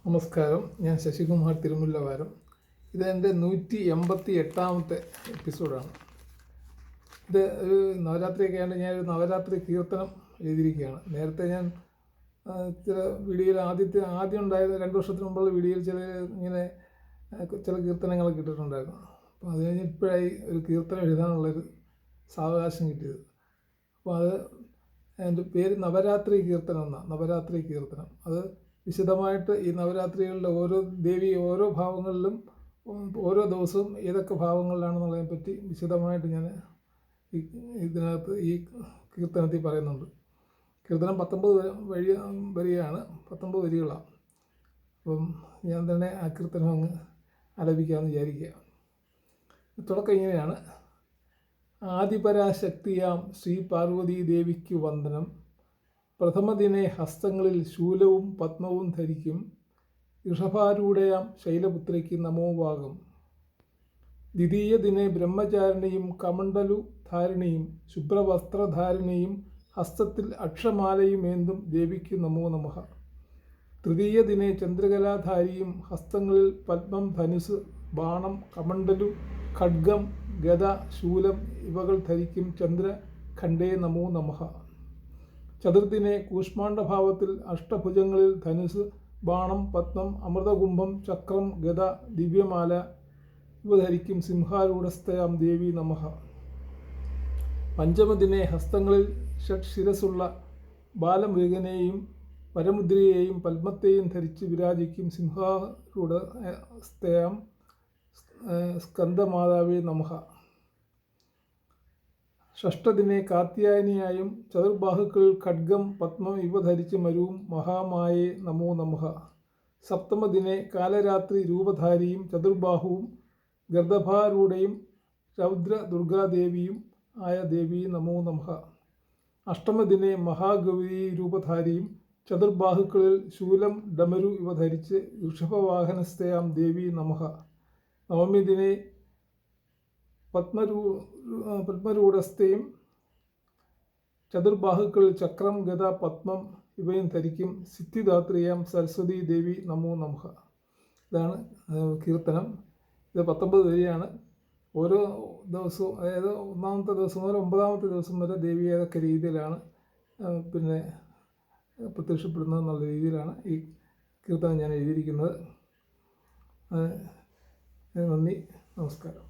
നമസ്കാരം, ഞാൻ ശശികുമാർ തിരുമുല്ലവാരം. ഇത് എൻ്റെ 188ാമത്തെ എപ്പിസോഡാണ്. ഇത് ഒരു നവരാത്രിയൊക്കെ ആയതുകൊണ്ട് ഞാനൊരു നവരാത്രി കീർത്തനം എഴുതിയിരിക്കുകയാണ്. നേരത്തെ ഞാൻ ചില വീഡിയോയിൽ ആദ്യം ഉണ്ടായിരുന്ന 2 വർഷത്തിന് മുമ്പുള്ള വീഡിയോയിൽ ചില കീർത്തനങ്ങളൊക്കെ ഇട്ടിട്ടുണ്ടായിരുന്നു. അപ്പോൾ അത് കഴിഞ്ഞ് ഇപ്പോഴായി ഒരു കീർത്തനം എഴുതാനുള്ളൊരു സാവകാശം കിട്ടിയത്. അപ്പോൾ എൻ്റെ പേര് നവരാത്രി കീർത്തനം എന്നാണ്. നവരാത്രി കീർത്തനം അത് വിശദമായിട്ട് ഈ നവരാത്രികളിലെ ഓരോ ഭാവങ്ങളിലും ഓരോ ദിവസവും ഏതൊക്കെ ഭാവങ്ങളിലാണെന്നുള്ളതിനെപ്പറ്റി വിശദമായിട്ട് ഞാൻ ഇതിനകത്ത് ഈ കീർത്തനത്തിൽ പറയുന്നുണ്ട്. കീർത്തനം 19 വരിയാണ്, 19 വരികളാണ്. അപ്പം ഞാൻ തന്നെ ആ കീർത്തനം അങ്ങ് ആലപിക്കാമെന്ന് വിചാരിക്കുക. തുടക്കം ഇങ്ങനെയാണ്. ആദിപരാശക്തിയാം ശ്രീ പാർവതീ ദേവിക്ക് വന്ദനം. പ്രഥമദിനെ ഹസ്തങ്ങളിൽ ശൂലവും പത്മവും ധരിക്കും. ഋഷഭാരൂഢയാം ശൈലപുത്രിക്ക് നമോവാകം. ദ്വിതീയ ദിനെ ബ്രഹ്മചാരിണിയും കമണ്ഡലു ധാരിണിയും ശുഭ്രവസ്ത്രധാരിണിയും ഹസ്തത്തിൽ അക്ഷമാലയുമേന്തും ദേവിക്ക് നമോ നമഃ. തൃതീയ ദിനെ ചന്ദ്രകലാധാരിയും ഹസ്തങ്ങളിൽ പത്മം, ധനുസ്, ബാണം, കമണ്ഡലു, ഖഡ്ഗം, ഗദ, ശൂലം ഇവകൾ ധരിക്കും ചന്ദ്രഖണ്ഡേ നമോ നമഃ. ചതുർദിനെ കൂഷ്മാണ്ഡഭാവത്തിൽ അഷ്ടഭുജങ്ങളിൽ ധനുസ്, ബാണം, പത്മം, അമൃതകുംഭം, ചക്രം, ഗദ, ദിവ്യമാല ഇവ ധരിക്കും സിംഹാരൂഢസ്ഥയാം ദേവി നമഃ. പഞ്ചമദിനെ ഹസ്തങ്ങളിൽ ഷഡ്ശിരസുള്ള ബാലമൃഗനെയും വരമുദ്രയെയും പത്മത്തെയും ധരിച്ച് വിരാജിക്കും സിംഹാരൂഢസ്ഥയാം സ്കന്ദമാതാവേ നമഃ. ഷഷ്ഠദിനെ കാർത്യായനിയായും ചതുർബാഹുക്കളിൽ ഖഡ്ഗം, പത്മം ഇവ ധരിച്ച് മരുവും മഹാമായേ നമോ നമഃ. സപ്തമദിനെ കാലരാത്രി രൂപധാരിയും ചതുർബാഹുവും ഗർദഭാരൂഢയും രൗദ്ര ദുർഗാദേവിയും ആയ ദേവി നമോ നമഃ. അഷ്ടമദിനെ മഹാഗൗരി രൂപധാരിയും ചതുർബാഹുക്കളിൽ ശൂലം, ഡമരു ഇവ ധരിച്ച് ഋഷഭവാഹനസ്ഥയാം ദേവി നമഃ. നവമി ദിനെ പത്മരൂഢസ്ഥയും ചതുർബാഹുക്കളിൽ ചക്രം, ഗദ, പത്മം ഇവയും ധരിക്കും സിദ്ധിദാത്രിയാം സരസ്വതി ദേവി നമോ നമഃ. ഇതാണ് കീർത്തനം. ഇത് 19 വരിയാണ്. ഓരോ ദിവസവും, അതായത് 1ാമത്തെ ദിവസം മുതൽ 9ാമത്തെ ദിവസം വരെ ദേവി ഏതൊക്കെ രീതിയിലാണ് പ്രത്യക്ഷപ്പെടുന്നത് എന്നുള്ള രീതിയിലാണ് ഈ കീർത്തനം ഞാൻ എഴുതിയിരിക്കുന്നത്. നന്ദി, നമസ്കാരം.